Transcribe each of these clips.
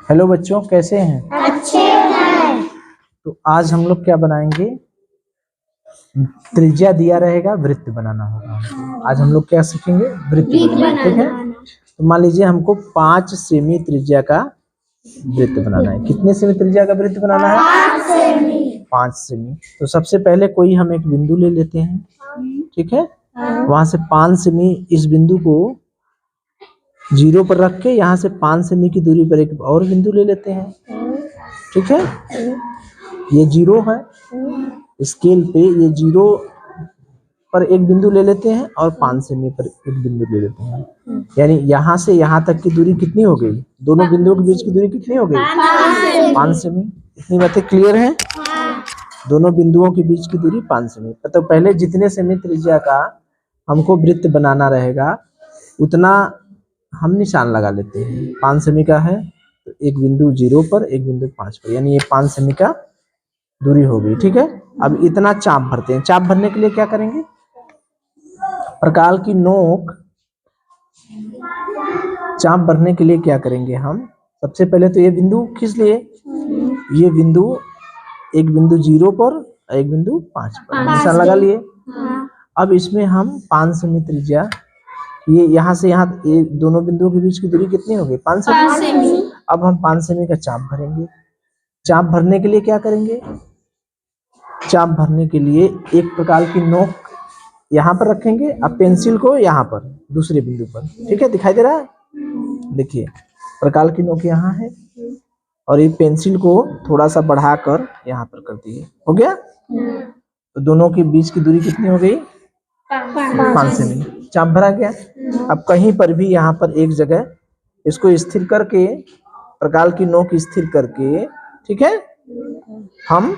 Hello बच्चों, कैसे हैं? अच्छे हैं। तो आज हम लोग क्या बनाएंगे? त्रिज्या दिया रहेगा, वृत्त बनाना होगा। आज हम लोग क्या सीखेंगे? वृत्त बनाना। ठीक है, तो मान लीजिए हमको 5 सेमी त्रिज्या का वृत्त बनाना है। कितने सेमी त्रिज्या का वृत्त बनाना है? 5 सेमी। तो सबसे पहले कोई हम एक बिंदु ले लेते हैं, ठीक है। वहां से 5 सेमी इस बिंदु को 0 पर रख के यहाँ से 5 सेमी की दूरी पर एक और बिंदु ले लेते हैं, ठीक है। ये 0 है, स्केल पे ये 0 पर एक बिंदु ले लेते हैं और 5 सेमी पर एक बिंदु ले लेते हैं। यानी यहाँ से यहाँ तक की दूरी कितनी हो गई? दोनों बिंदुओं के बीच की दूरी कितनी हो गई? 5 सेमी। इतनी बातें क्लियर है? दोनों बिंदुओं के बीच की दूरी 5 सेमी। तो पहले जितने सेमी त्रिज्या का हमको वृत्त बनाना रहेगा उतना हम निशान लगा लेते हैं। 5 सेमी का है तो एक बिंदु 0 पर, एक बिंदु 5 पर, यानी ये 5 सेमी का दूरी हो गई, ठीक है। अब इतना चाप भरते हैं। चाप भरने के लिए क्या करेंगे? प्रकार की नोक चाप भरने के लिए क्या करेंगे हम? सबसे पहले तो ये बिंदु खींच लिए, ये बिंदु एक बिंदु 0 पर, एक बिंदु 5 पर निशान लगा लिए। अब इसमें हम 5 सेमी त्रिज्या, ये यहाँ से यहाँ, ये दोनों बिंदुओं के बीच की दूरी कितनी हो गई? 5 सेमी। अब हम 5 सेमी का चाप भरेंगे। चाप भरने के लिए क्या करेंगे? चाप भरने के लिए एक प्रकार की नोक यहाँ पर रखेंगे, अब पेंसिल को यहाँ पर दूसरे बिंदु पर, ठीक है। दिखाई दे रहा है? देखिए, प्रकार की नोक यहाँ है और ये पेंसिल को थोड़ा सा बढ़ाकर यहाँ पर कर दिए। हो गया? तो दोनों के बीच की दूरी कितनी हो गई? 5 सेमी। चाप भरा गया। अब कहीं पर भी यहाँ पर एक जगह इसको स्थिर करके, प्रकार की नोक स्थिर करके, ठीक है, हम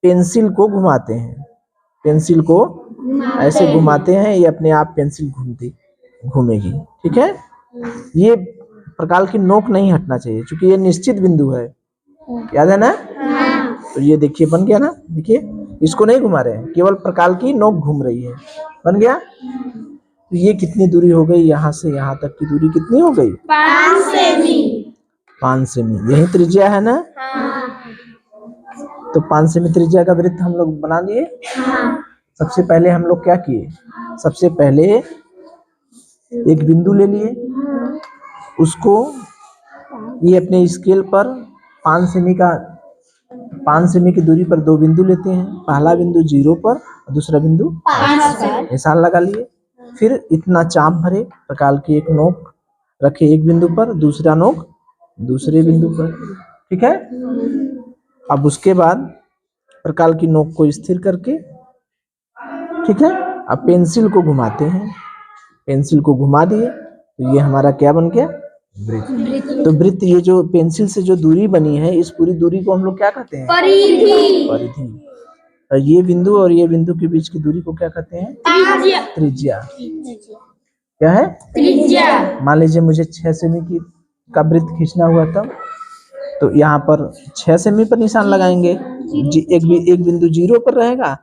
पेंसिल को घुमाते हैं। पेंसिल को ऐसे घुमाते हैं, ये अपने आप पेंसिल घूमेगी, ठीक है। ये प्रकार की नोक नहीं हटना चाहिए क्योंकि ये निश्चित बिंदु है, याद है ना? तो ये देखिए बन गया ना, देखिए इसको नहीं घुमा रहे हैं, केवल प्रकार की नोक घूम रही है। बन गया? तो ये कितनी दूरी हो गई? यहाँ से यहाँ तक की दूरी कितनी हो गई? 5 सेमी। 5 सेमी। यही त्रिज्या है ना? तो 5 सेमी त्रिज्या का वृत्त हम लोग बना लिए। सबसे पहले हम लोग क्या किए? सबसे पहले एक बिंदु ले लिए, उसको ये अपने स्केल पर 5 सेमी का, 5 सेमी की दूरी पर 2 बिंदु लेते हैं। पहला बिंदु 0 पर और दूसरा बिंदु 5 पर, निशान लगा लिए। फिर इतना चाप भरे, प्रकार की एक नोक रखे एक बिंदु पर, दूसरा नोक दूसरे बिंदु पर, ठीक है। अब उसके बाद प्रकार की नोक को स्थिर करके, ठीक है, अब पेंसिल को घुमाते हैं। पेंसिल को घुमा दिए तो ये हमारा क्या बन गया? वृत्त। तो वृत्त, ये जो पेंसिल से जो दूरी बनी है, इस पूरी दूरी को हम लोग क्या कहते हैं? परिधि। परिधि। और ये बिंदु और ये बिंदु के बीच की दूरी को क्या कहते हैं? त्रिज्या। क्या है? त्रिज्या। मान लीजिए मुझे 6 सेमी का वृत्त खींचना हुआ तब, तो यहाँ पर 6 सेमी पर निशान लगाएंगे। एक बिंदु 0 पर रहेगा।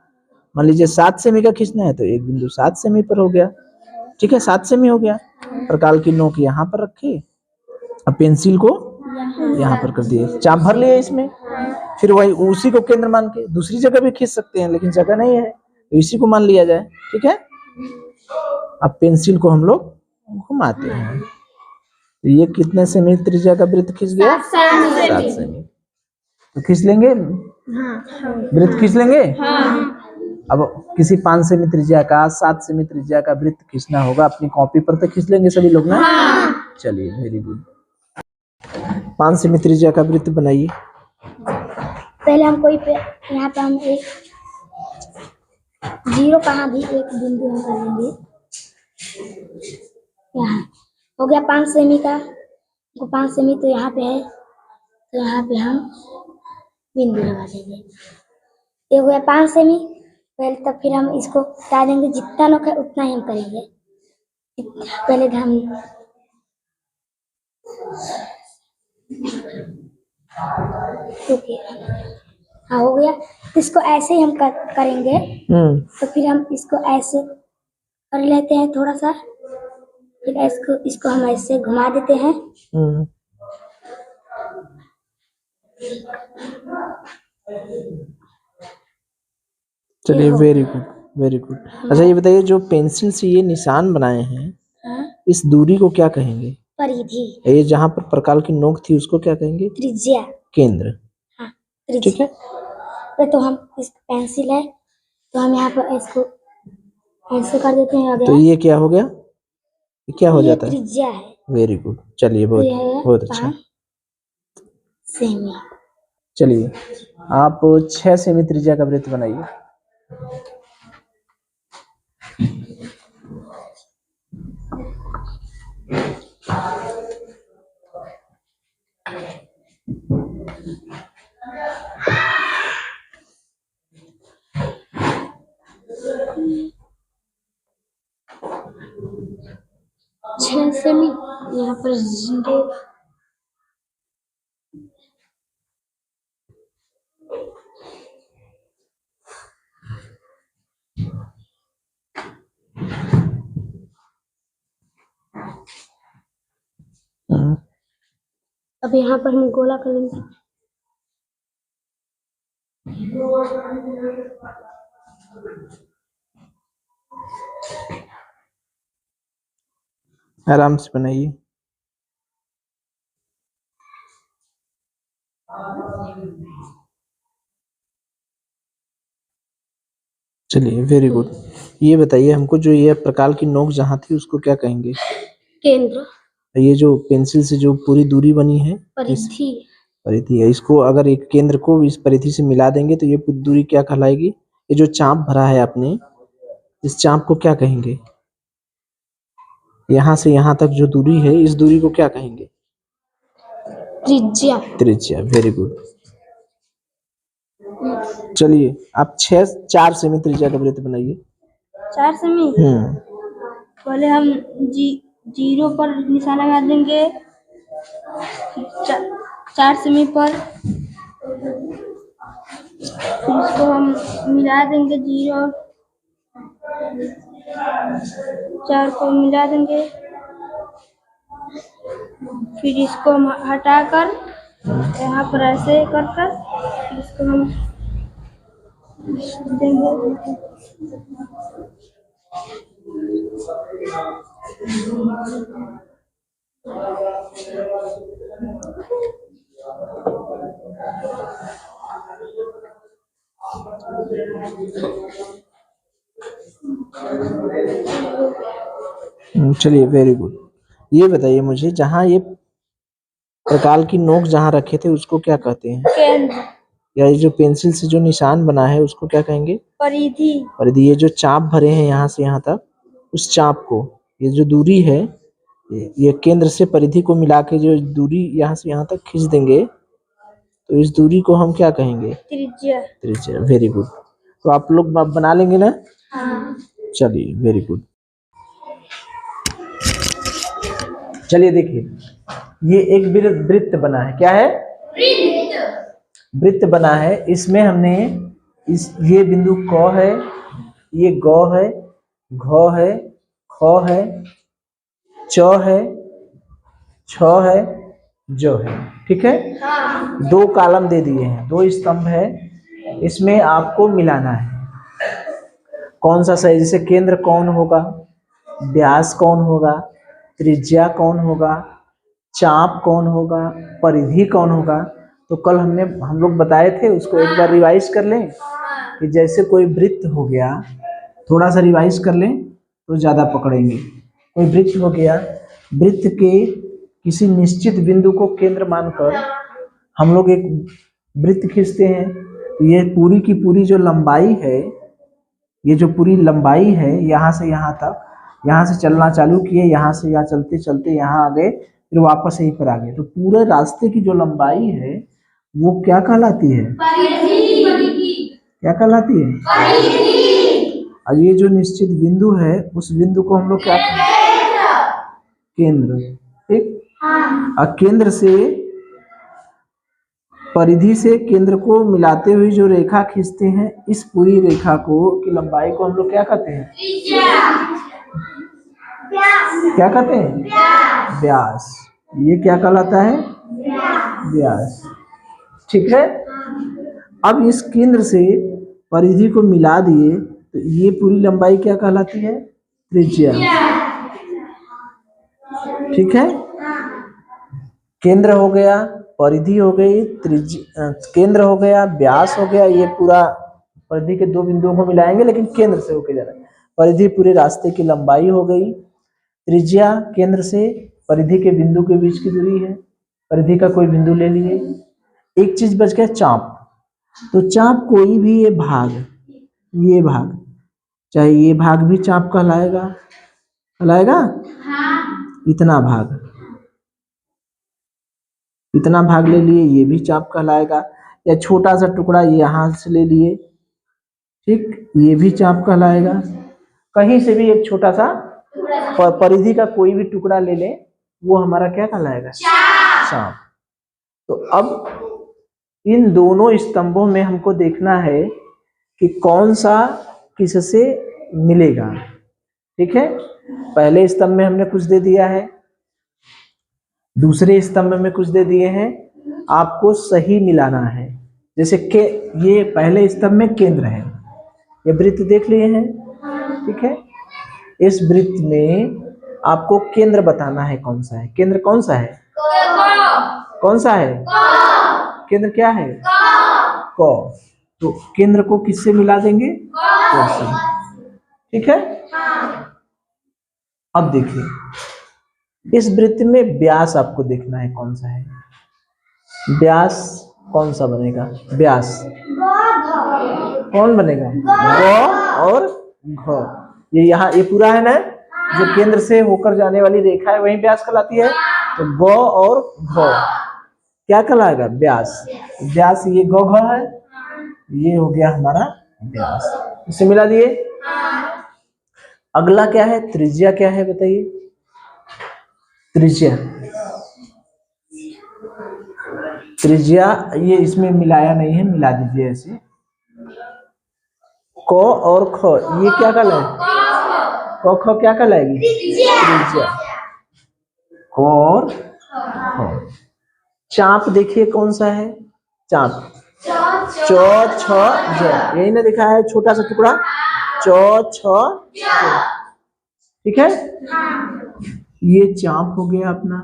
मान लीजिए 7 सेमी का खींचना है तो एक बिंदु 7 सेमी पर हो गया, ठीक है। 7 सेमी हो गया। प्रकार की नोक यहाँ पर रखे, अब पेंसिल को यहाँ पर कर दिए, चाप भर लिए इसमें। फिर वही उसी को केंद्र मान के दूसरी जगह भी खींच सकते हैं, लेकिन जगह नहीं है तो इसी को मान लिया जाए, ठीक है। अब पेंसिल को हम लोग घुमाते हैं। तो ये कितने सेमी त्रिज्या का वृत्त खींच गया? 7 सेमी। तो खींच लेंगे, वृत्त खींच लेंगे। अब किसी 5 सेमी त्रिज्या का, 7 सेमी त्रिज्या का वृत्त खींचना होगा, अपनी कॉपी पर तो खींच लेंगे सभी लोग ना? चलिए, वेरी गुड। 5 सेमी त्रिज्या का वृत्त बनाइए। पहले हम कोई पे यहाँ पे हम एक 0 कहाँ भी एक बिंदु हम कर लेंगे। यहाँ हो गया 5 सेमी का, तो 5 सेमी तो यहाँ पे है, तो यहाँ पे हम बिंदु लगा देंगे। ये हो गया 5 सेमी। पहले तब फिर हम इसको हटा देंगे, जितना नोक है उतना ही हम करेंगे। पहले हम हाँ हो गया। इसको ऐसे ही हम करेंगे। तो फिर हम इसको ऐसे कर लेते हैं थोड़ा सा, फिर इसको हम ऐसे घुमा देते हैं। चलिए, वेरी गुड, वेरी गुड। अच्छा ये बताइए, जो पेंसिल से ये निशान बनाए हैं, हाँ, इस दूरी को क्या कहेंगे? परिधि, ये जहाँ पर प्रकाल की नोक थी उसको क्या कहेंगे? त्रिज्या। केंद्र। हाँ, ठीक त्रिज्या। है। तो हम इस पेंसिल है तो हम यहाँ पर इसको ऐसे कर देते हैं, आ तो गया। ये क्या हो गया? ये क्या हो ये जाता है? त्रिज्या है। Very good. चलिए, तो बहुत ये है बहुत अच्छा। 5 सेमी। चलिए, आप 6 सेमी त्रिज्या का वृत्त बनाइए। छह सेमी यहाँ पर 0। अब यहाँ पर हम गोला करेंगे। आराम से बनाइए। चलिए, वेरी गुड। ये बताइए हमको, जो ये प्रकाल की नोक जहाँ थी उसको क्या कहेंगे? केंद्र, ये जो पेंसिल से जो पूरी दूरी बनी है, इस परिधि, परिधि है, इसको अगर एक केंद्र को इस परिधि से मिला देंगे तो ये पूरी दूरी क्या कहलाएगी? ये जो चाप भरा है आपने, इस चाप को क्या कहेंगे? यहाँ से यहाँ तक जो दूरी है, इस दूरी को क्या कहेंगे? त्रिज्या। त्रिज्या। Very good. चलिए, आप 4 सेमी त्रिज्या का वृत्त बनाइए। 4 सेमी। पहले हम 0 पर निशान लगा देंगे, 4 सेमी पर। फिर इसको हम मिला देंगे, 0 4 को मिला देंगे। फिर इसको हम हटाकर यहाँ पर ऐसे कर कर फिर इसको हम देंगे। चलिए, वेरी गुड। ये बताइए मुझे, जहाँ ये प्रकाल की नोक जहाँ रखे थे उसको क्या कहते हैं? केंद्र, या ये जो पेंसिल से जो निशान बना है उसको क्या कहेंगे? परिधि, परिधि। ये जो चाप भरे हैं यहाँ से यहाँ तक, उस चाप को, ये जो दूरी है, ये केंद्र से परिधि को मिला के जो दूरी यहाँ से यहाँ तक खींच देंगे तो इस दूरी को हम क्या कहेंगे? त्रिज्या। त्रिज्या। Very good. तो आप लोग बना लेंगे ना? हाँ। चलिए, वेरी गुड। चलिए देखिए, ये एक वृत्त बना है। क्या है? वृत्त बना है। इसमें हमने ये बिंदु क है, ये ग है, घ है, ख है, च है, छ है, ज है। ठीक है। 2 कॉलम दे दिए हैं, 2 स्तंभ है। इसमें आपको मिलाना है कौन सा सही। जैसे केंद्र कौन होगा, व्यास कौन होगा, त्रिज्या कौन होगा, चाप कौन होगा, परिधि कौन होगा। तो कल हम लोग बताए थे, उसको एक बार रिवाइज कर लें कि जैसे कोई वृत्त हो गया, थोड़ा सा रिवाइज कर लें तो ज़्यादा पकड़ेंगे। कोई वृत्त हो गया, वृत्त के किसी निश्चित बिंदु को केंद्र मानकर हम लोग एक वृत्त खींचते हैं। तो ये पूरी की पूरी जो लंबाई है, ये जो पूरी लंबाई है यहाँ से यहाँ तक, यहाँ से चलना चालू किए, यहाँ से यहाँ चलते चलते यहाँ आ गए, फिर वापस यहीं पर आ गए। तो पूरे रास्ते की जो लंबाई है वो क्या कहलाती है? क्या कहलाती है? और ये जो निश्चित बिंदु है, उस बिंदु को हम लोग क्या कहते हैं? केंद्र। ठीक। और केंद्र से, परिधि से केंद्र को मिलाते हुए जो रेखा खींचते हैं, इस पूरी रेखा को की लंबाई को हम लोग क्या कहते हैं? क्या कहते हैं? व्यास। ये क्या कहलाता है? व्यास। ठीक है। अब इस केंद्र से परिधि को मिला दिए तो ये पूरी लंबाई क्या कहलाती है? त्रिज्या। ठीक है, केंद्र हो गया, परिधि हो गई, त्रिज्या केंद्र हो गया, व्यास हो गया, ये पूरा परिधि के दो बिंदुओं को मिलाएंगे लेकिन केंद्र से होके जा रहा है। परिधि पूरे रास्ते की लंबाई हो गई, त्रिज्या केंद्र से परिधि के बिंदु के बीच की दूरी है, परिधि का कोई बिंदु ले लिए। एक चीज बच गया, चाप। तो चाप कोई भी ये भाग, चाहे ये भाग भी चाप कहलाएगा, इतना भाग ले लिए, ये भी चाप कहलाएगा। या छोटा सा टुकड़ा यहाँ से ले लिए, ठीक, ये भी चाप कहलाएगा। कहीं से भी एक छोटा सा परिधि का कोई भी टुकड़ा ले ले, वो हमारा क्या कहलाएगा? चाप। तो अब इन दोनों स्तंभों में हमको देखना है कि कौन सा किससे मिलेगा। ठीक है, पहले स्तंभ में हमने कुछ दे दिया है, दूसरे स्तंभ में कुछ दे दिए हैं, आपको सही मिलाना है। जैसे के ये पहले स्तंभ में केंद्र है, ये वृत्त देख लिए हैं, ठीक है। इस वृत्त में आपको केंद्र बताना है, कौन सा है केंद्र? कौन सा है? कौन सा है केंद्र? क्या है? क। तो केंद्र को किससे मिला देंगे? क से। ठीक है, अब देखिए इस वृत्त में व्यास आपको देखना है कौन सा है। व्यास कौन सा बनेगा? व्यास कौन बनेगा? ग और घ। ये यहाँ ये पूरा है ना, जो केंद्र से होकर जाने वाली रेखा है वही व्यास कहलाती है। तो ग और घ क्या कहलाएगा? व्यास। व्यास ये ग घ है, ये हो गया हमारा व्यास। इसे मिला दिए। अगला क्या है? त्रिज्या क्या है बताइए? त्रिज्या ये इसमें मिलाया नहीं है, मिला दीजिए ऐसे। क और ख ये क्या कहलाएगा? क ख क्या कहलाएगी? त्रिज्या। क और ख। चाप देखिए कौन सा है? चाप च छ ज, यही ना दिखा है छोटा सा टुकड़ा, च छ ज। ठीक है, ये चाप हो गया अपना।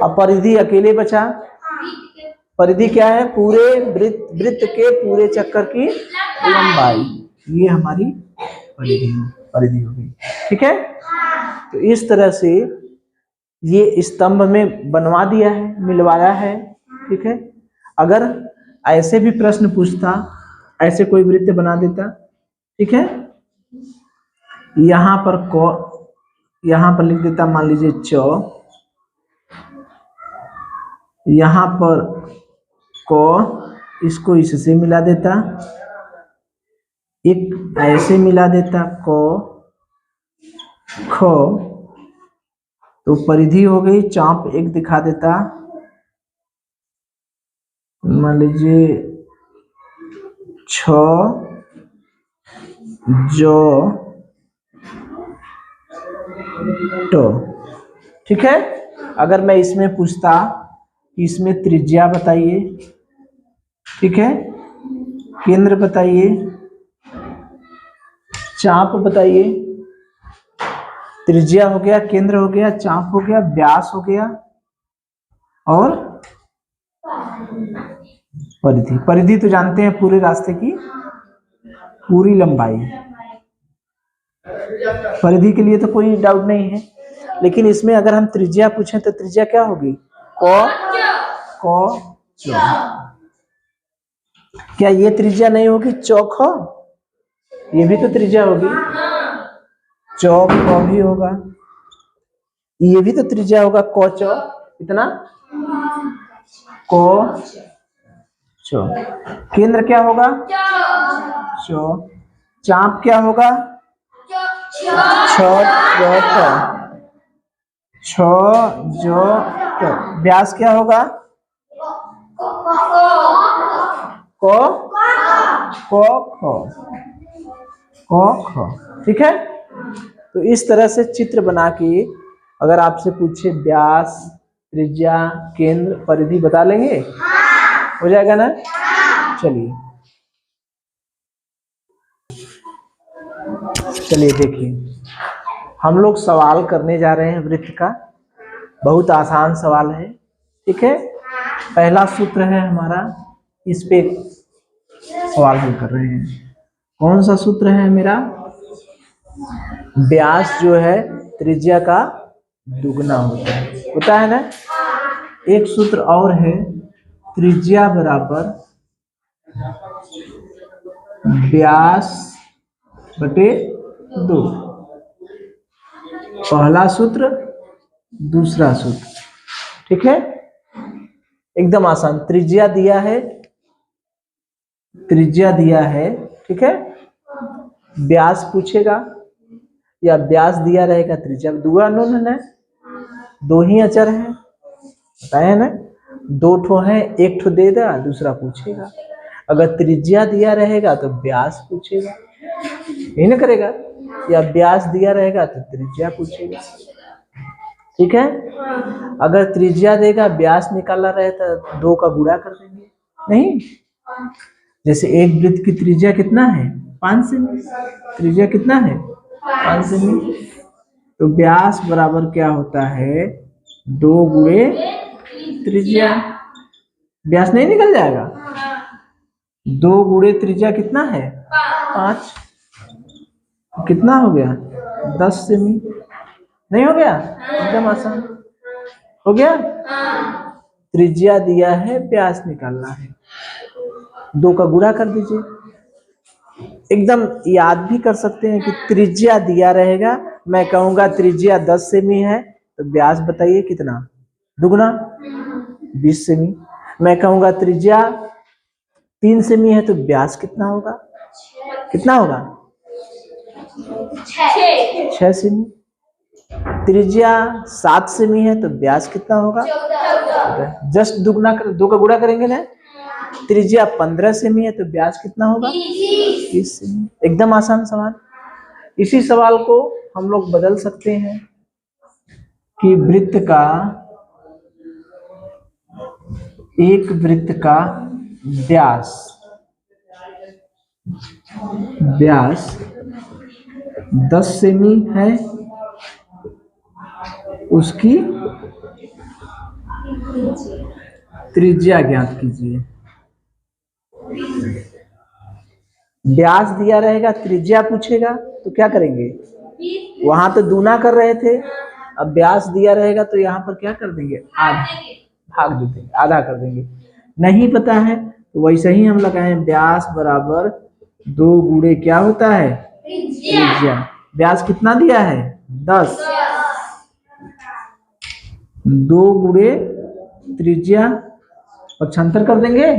अब परिधि अकेले बचा। परिधि क्या है? पूरे वृत्त के पूरे चक्कर की लंबाई, ये हमारी परिधि हो गई। ठीक है, तो इस तरह से ये स्तंभ में बनवा दिया है, मिलवाया है। ठीक है, अगर ऐसे भी प्रश्न पूछता, ऐसे कोई वृत्त बना देता, ठीक है, यहाँ पर यहाँ पर लिख देता, मान लीजिए च, यहाँ पर क, इसको इससे मिला देता, एक ऐसे मिला देता क ख, तो परिधि हो गई। चाप एक दिखा देता, मान लीजिए छ जो टो। ठीक है, अगर मैं इसमें पूछता कि इसमें त्रिज्या बताइए, ठीक है, केंद्र बताइए, चाप बताइए। त्रिज्या हो गया, केंद्र हो गया, चाप हो गया, व्यास हो गया और परिधि। परिधि तो जानते हैं पूरे रास्ते की पूरी लंबाई। परिधि के लिए तो कोई डाउट नहीं है, लेकिन इसमें अगर हम त्रिज्या पूछें तो त्रिज्या क्या होगी? क च। क्या ये त्रिज्या नहीं होगी? चौक हो, ये भी तो त्रिज्या होगी। चौक क भी होगा, ये भी तो त्रिज्या होगा। क च इतना, क च। केंद्र क्या होगा? च। चाप क्या होगा? छ ज ट। छ ज ट। व्यास क्या होगा? क ख। ठीक है, तो इस तरह से चित्र बना के अगर आपसे पूछे व्यास, त्रिज्या, केंद्र, परिधि बता लेंगे? हो जाएगा ना? चलिए चलिए देखिए, हम लोग सवाल करने जा रहे हैं वृत्त का। बहुत आसान सवाल है, ठीक है। पहला सूत्र है हमारा, इस पे सवाल हम कर रहे हैं। कौन सा सूत्र है मेरा? व्यास जो है त्रिज्या का दुगना होता है ना। एक सूत्र और है, त्रिज्या बराबर व्यास बटे 2। पहला सूत्र, दूसरा सूत्र, ठीक है। एकदम आसान। त्रिज्या दिया है, ठीक है। व्यास पूछेगा या व्यास दिया रहेगा, त्रिज्या दो अननोन है, दो ही अचर है, बताया ना। दो ठो है, एक ठो दे देगा, दूसरा पूछेगा। अगर त्रिज्या दिया रहेगा तो व्यास पूछेगा, यही ना करेगा। या व्यास दिया रहेगा तो त्रिज्या पूछेगा, ठीक है। अगर त्रिज्या देगा, व्यास निकालना रहे तो 2 का गुणा कर देंगे, नहीं। जैसे एक वृत्त की त्रिज्या कितना है? 5 सेमी। त्रिज्या कितना है? 5 सेमी। तो व्यास बराबर क्या होता है? 2 गुणे त्रिज्या। व्यास नहीं निकल जाएगा? 2 गुणे त्रिज्या कितना है? 5। कितना हो गया? 10 सेमी। नहीं हो गया? एकदम आसान हो गया। त्रिज्या दिया है, व्यास निकालना है, 2 का गुणा कर दीजिए। एकदम याद भी कर सकते हैं कि त्रिज्या दिया रहेगा, मैं कहूंगा त्रिज्या 10 सेमी है, तो व्यास बताइए कितना? दुगना 20 सेमी। मैं कहूंगा त्रिज्या 3 सेमी है, तो व्यास कितना होगा? कितना होगा? 6 सेमी। त्रिज्या 7 सेमी है, तो व्यास कितना होगा? जस्ट दुगना कर, 2 का गुणा करेंगे ना। त्रिज्या 15 सेमी है, तो व्यास कितना होगा? 30 सेमी। एकदम आसान सवाल। इसी सवाल को हम लोग बदल सकते हैं कि एक वृत्त का व्यास 10 सेमी है, उसकी त्रिज्या ज्ञात कीजिए। व्यास दिया रहेगा, त्रिज्या पूछेगा, तो क्या करेंगे? वहां तो दूना कर रहे थे, अब व्यास दिया रहेगा तो यहाँ पर क्या कर देंगे? भाग देंगे, आधा कर देंगे। नहीं पता है तो वैसे ही हम लगाए, व्यास बराबर 2 गुणे क्या होता है? त्रिज्या। व्यास कितना दिया है? 10। 2 गुणे त्रिज्या, पक्षांतर कर देंगे,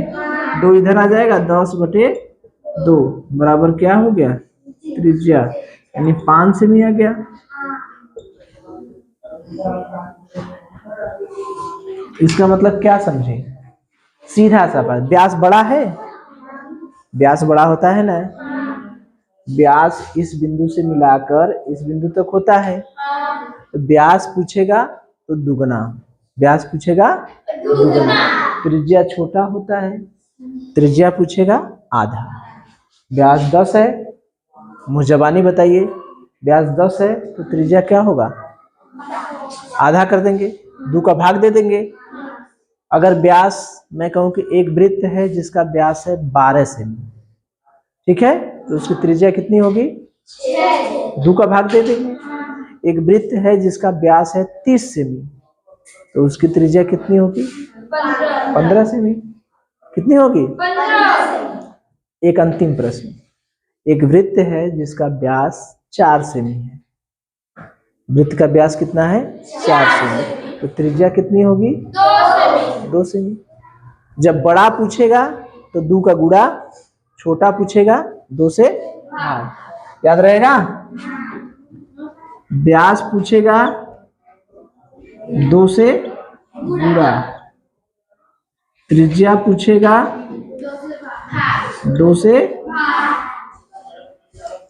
2 इधर आ जाएगा, 10 बटे 2 बराबर क्या हो गया? त्रिज्या, यानी 5 सेमी आ गया। इसका मतलब क्या समझे? सीधा सा बात, व्यास बड़ा है, व्यास बड़ा होता है ना। व्यास इस बिंदु से मिलाकर इस बिंदु तक होता है, तो व्यास पूछेगा तो दुगना, व्यास पूछेगा दुगना। त्रिज्या छोटा होता है, त्रिज्या पूछेगा आधा। व्यास 10 है, मुझजबानी बताइए, व्यास 10 है तो त्रिज्या क्या होगा? आधा कर देंगे, 2 का भाग दे देंगे। अगर व्यास, मैं कहूं कि एक वृत्त है जिसका व्यास है 12 सेमी, ठीक है, तो उसकी त्रिज्या कितनी होगी? 2 का भाग दे देंगे। एक वृत्त है जिसका व्यास है 30 सेमी, तो उसकी त्रिज्या कितनी होगी? 15 सेमी। कितनी होगी? 15। एक अंतिम प्रश्न, एक वृत्त है जिसका व्यास 4 सेमी है, वृत्त का व्यास कितना है? 4 सेमी, तो त्रिज्या कितनी होगी? 2 सेमी। जब बड़ा पूछेगा तो 2 का गुणा, छोटा पूछेगा 2 से भाग। याद रहेगा? व्यास पूछेगा 2 से गुणा, त्रिज्या पूछेगा 2 से,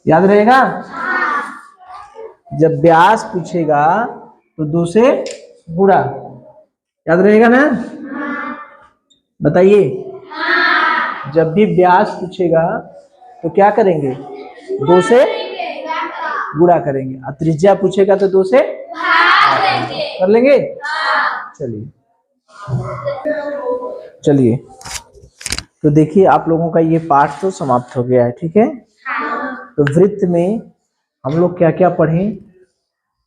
याद रहेगा? जब व्यास पूछेगा तो 2 से गुणा, याद रहेगा ना? बताइए। जब भी व्यास पूछेगा तो क्या करेंगे? 2 से गुणा करेंगे। और त्रिज्या पूछेगा तो 2 से कर लेंगे। चलिए चलिए, तो देखिए आप लोगों का ये पाठ तो समाप्त हो गया है, ठीक है। तो वृत्त में हम लोग क्या क्या पढ़े?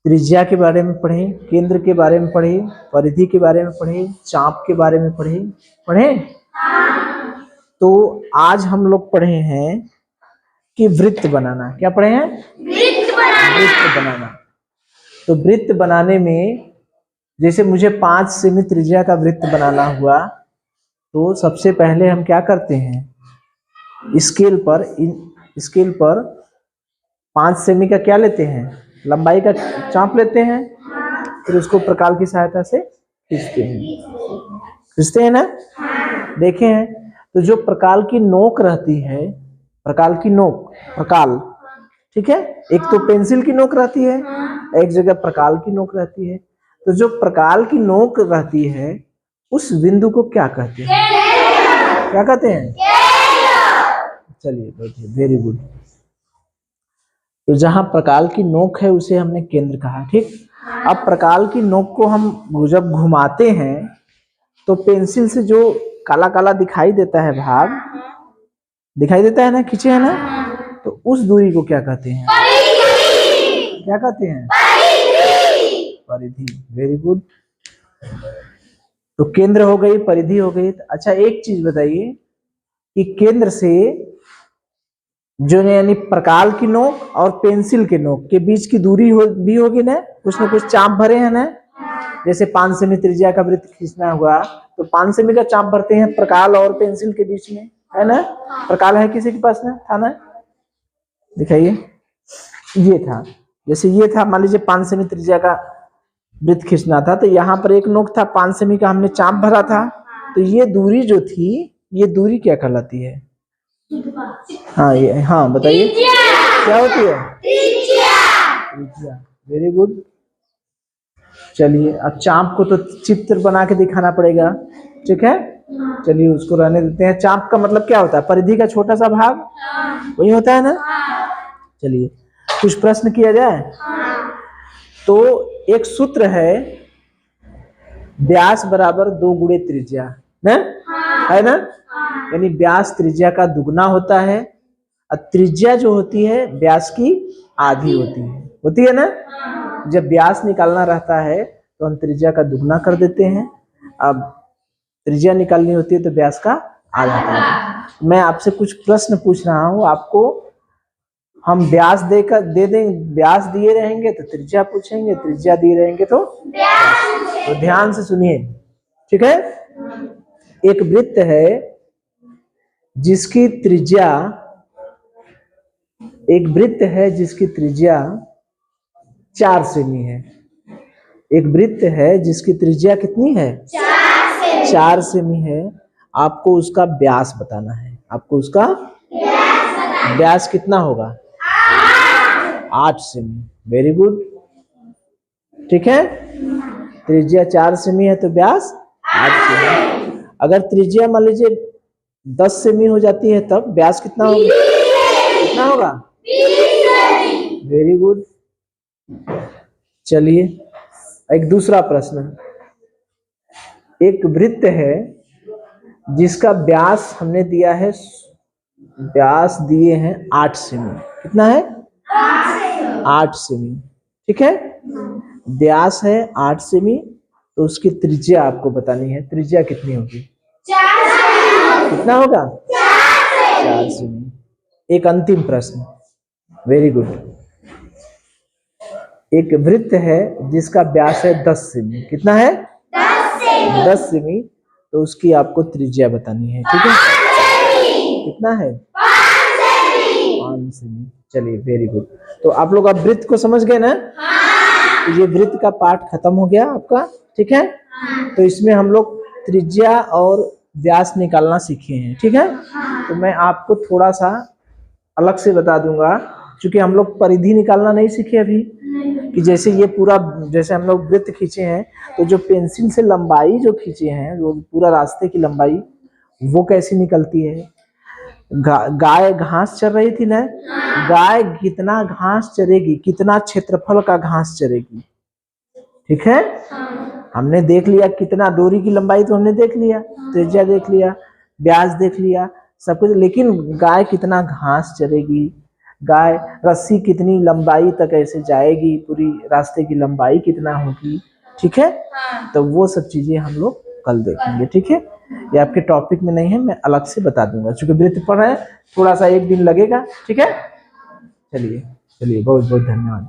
त्रिज्या के बारे में पढ़े, केंद्र के बारे में पढ़े, परिधि के बारे में पढ़े, चाप के बारे में पढ़े। तो आज हम लोग पढ़े हैं कि वृत्त बनाना। क्या पढ़े हैं? वृत्त बनाना। तो वृत्त बनाने में जैसे मुझे 5 सेमी त्रिज्या का वृत्त बनाना हुआ, तो सबसे पहले हम क्या करते हैं? स्केल पर 5 सेमी का क्या लेते हैं? लंबाई का चाप लेते हैं, फिर उसको प्रकाल की सहायता से खींचते हैं ना। देखे हैं? तो जो प्रकाल की नोक रहती है, प्रकाल, ठीक है, एक तो पेंसिल की नोक रहती है, एक जगह प्रकाल की नोक रहती है। तो जो प्रकाल की नोक रहती है उस बिंदु को क्या कहते हैं? क्या कहते हैं? चलिए देखिए, वेरी गुड। तो जहां प्रकाल की नोक है उसे हमने केंद्र कहा, ठीक। अब प्रकाल की नोक को हम जब घुमाते हैं तो पेंसिल से जो काला काला दिखाई देता है भाग, दिखाई देता है ना, खींचे है ना, तो उस दूरी को क्या कहते हैं? क्या कहते हैं? परिधि। Very good. तो केंद्र हो गई, परिधि हो गई। अच्छा एक चीज बताइए कि केंद्र से जो यानी प्रकाल की नोक और पेंसिल के नोक के बीच की दूरी भी होगी ना कुछ चाप भरे हैं ना। जैसे 5 सेमी त्रिज्या का वृत्त खींचना हुआ तो 5 सेमी का चाप भरते हैं प्रकाल और पेंसिल के बीच में, है ना। प्रकाल है किसी के पास ना? था ना? दिखाइए। ये था, जैसे ये था, मान लीजिए 5 सेमी त्रिज्या का वृत्त खींचना था, तो यहाँ पर एक नोक था, 5 सेमी का हमने चाप भरा था, तो ये दूरी जो थी, ये दूरी क्या कहलाती है? हाँ ये, हाँ बताइए क्या होती है? त्रिज्या। Very good. चलिए अब चाप को तो चित्र बना के दिखाना पड़ेगा, ठीक है। चलिए उसको रहने देते हैं। चाप का मतलब क्या होता है? परिधि का छोटा सा भाग, वही होता है ना। चलिए कुछ प्रश्न किया जाए। तो एक सूत्र है, व्यास बराबर 2 गुणे त्रिज्या, है ना। यानी व्यास त्रिज्या का दुगना होता है और त्रिज्या जो होती है व्यास की आधी होती है ना। जब व्यास निकालना रहता है तो हम त्रिज्या का दुगना कर देते हैं, अब त्रिज्या निकालनी होती है तो व्यास का आधा कर देते हैं। मैं आपसे कुछ प्रश्न पूछ रहा हूं, आपको हम व्यास दे दें, व्यास दिए रहेंगे तो त्रिज्या पूछेंगे, त्रिज्या दिए रहेंगे तो ध्यान से सुनिए, ठीक है। एक वृत्त है जिसकी त्रिज्या, एक वृत्त है जिसकी त्रिज्या 4 सेमी है। एक वृत्त है जिसकी त्रिज्या कितनी है? 4 सेमी है। आपको उसका व्यास बताना है। आपको उसका व्यास कितना होगा? 8 सेमी। वेरी गुड, ठीक है। त्रिज्या 4 सेमी है तो व्यास 8 सेमी। अगर त्रिज्या मान लीजिए 10 सेमी हो जाती है तब व्यास कितना होगा? कितना होगा? Very good. चलिए एक दूसरा प्रश्न। एक वृत्त है जिसका व्यास हमने दिया है, व्यास दिए हैं 8 सेमी। कितना है? 8 सेमी, ठीक है। व्यास है 8 सेमी, तो उसकी त्रिज्या आपको बतानी है। त्रिज्या कितनी होगी? कितना होगा? 4 सेमी। एक अंतिम प्रश्न, वेरी गुड। एक वृत्त है जिसका व्यास है 10 सेमी। कितना है? 10 सेमी। तो उसकी आपको त्रिज्या बतानी है, ठीक है। कितना है? 5 सेमी। चलिए वेरी गुड। तो आप लोग अब वृत्त को समझ गए ना? तो ये वृत्त का पार्ट खत्म हो गया आपका, ठीक है। तो इसमें हम लोग त्रिज्या और व्यास निकालना सीखे हैं, ठीक है। तो मैं आपको थोड़ा सा अलग से बता दूंगा, क्योंकि हम लोग परिधि निकालना नहीं सीखे अभी, कि जैसे ये पूरा, जैसे हम लोग वृत्त खींचे हैं, तो जो पेंसिल से लंबाई जो खींचे हैं, वो पूरा रास्ते की लंबाई, वो कैसी निकलती है। गाय घास चर रही थी ना, गाय कितना घास चरेगी, कितना क्षेत्रफल का घास चरेगी, ठीक है। हमने देख लिया कितना डोरी की लंबाई, तो हमने देख लिया, त्रिज्या देख लिया, व्यास देख लिया, सब कुछ, लेकिन गाय कितना घास चरेगी, गाय रस्सी कितनी लंबाई तक ऐसे जाएगी, पूरी रास्ते की लंबाई कितना होगी, ठीक है। तो वो सब चीजें हम लोग कल देखेंगे, ठीक है। ये आपके टॉपिक में नहीं है, मैं अलग से बता दूंगा, चूंकि वृत्त पढ़ रहे हैं, थोड़ा सा एक दिन लगेगा, ठीक है। चलिए चलिए, बहुत बहुत धन्यवाद।